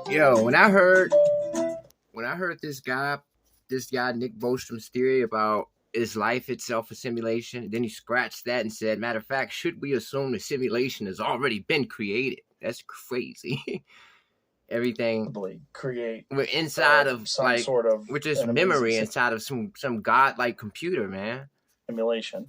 Yo, when I heard this guy Nick Bostrom's theory about is life itself a simulation, then he scratched that and said, matter of fact, should we assume the simulation has already been created? That's crazy. Everything Probably create we're inside of some like sort of we're just an amazing memory inside of some godlike computer, man. simulation,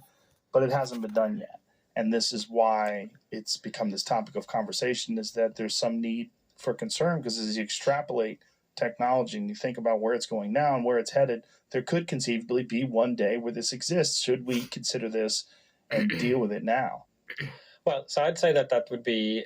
but it hasn't been done yet. And this is why it's become this topic of conversation, is that there's some need for concern, because as you extrapolate technology and you think about where it's going now and where it's headed, there could conceivably be one day where this exists. Should we consider this and deal with it now? Well, so I'd say that would be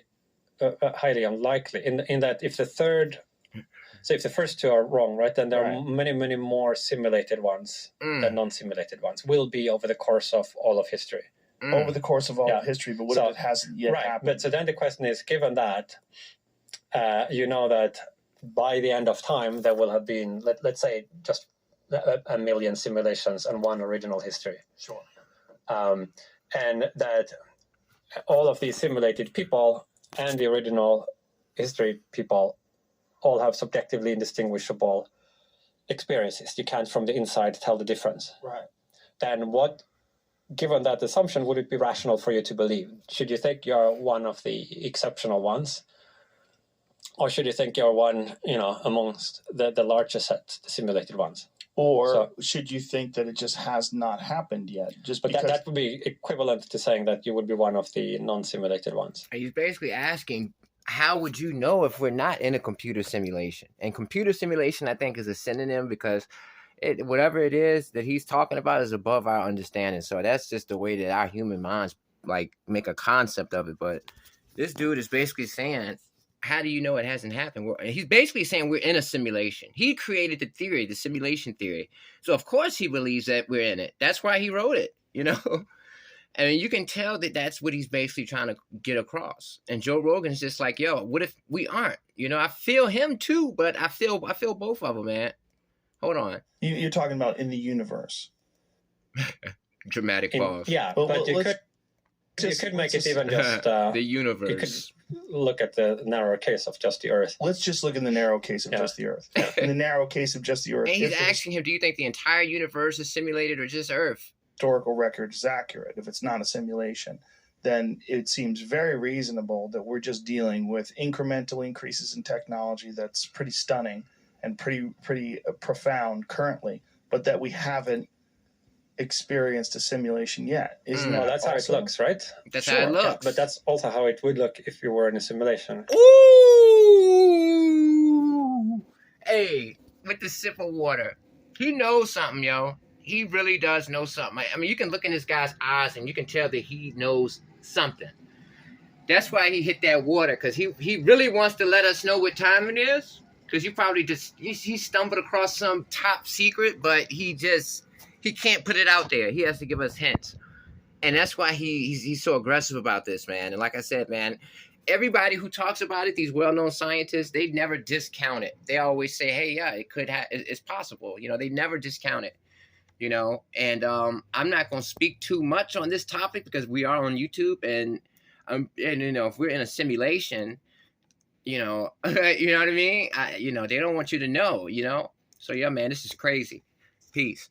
highly unlikely in that if the first two are wrong, right, then there are many more simulated ones than non-simulated ones will be over the course of all of history. Over the course of all of history, but what if it hasn't yet happened? But so then the question is, given that, that by the end of time, there will have been, let's say, just a million simulations and one original history. Sure. And that all of these simulated people and the original history people all have subjectively indistinguishable experiences. You can't, from the inside, tell the difference. Right. Then what, given that assumption, would it be rational for you to believe? Should you think you're one of the exceptional ones? Or should you think you're one, amongst the larger set, the simulated ones? Or should you think that it just has not happened yet? But that would be equivalent to saying that you would be one of the non-simulated ones. He's basically asking, how would you know if we're not in a computer simulation? And computer simulation, I think, is a synonym because whatever it is that he's talking about is above our understanding. So that's just the way that our human minds make a concept of it. But this dude is basically saying, how do you know it hasn't happened? He's basically saying we're in a simulation. He created the theory, the simulation theory. So of course he believes that we're in it. That's why he wrote it, I mean, you can tell that that's what he's basically trying to get across. And Joe Rogan is just like, yo, what if we aren't? I feel him too, but I feel both of them, man. Hold on. You're talking about in the universe. Dramatic pause. Yeah, but you could make it even just the universe. You could look at the narrow case of just the Earth. Let's just look in the narrow case of just the Earth. In the narrow case of just the Earth. And he's asking him, do you think the entire universe is simulated or just Earth? Historical record is accurate. If it's not a simulation, then it seems very reasonable that we're just dealing with incremental increases in technology that's pretty stunning and pretty profound currently, but that we haven't experienced a simulation yet. Isn't that that's how it looks, right? That's how it looks. Yeah, but that's also how it would look if you were in a simulation. Ooh! Hey, with the sip of water. He knows something, yo. He really does know something. I mean, you can look in this guy's eyes and you can tell that he knows something. That's why he hit that water, because he really wants to let us know what time it is. Because you probably he stumbled across some top secret, but he can't put it out there. He has to give us hints. And that's why he's so aggressive about this, man. And like I said, man, everybody who talks about it, these well-known scientists, they never discount it. They always say, hey, yeah, it could it's possible. They never discount it. And I'm not going to speak too much on this topic because we are on YouTube, and if we're in a simulation, you know what I mean? They don't want you to know, So yeah, man, this is crazy. Peace.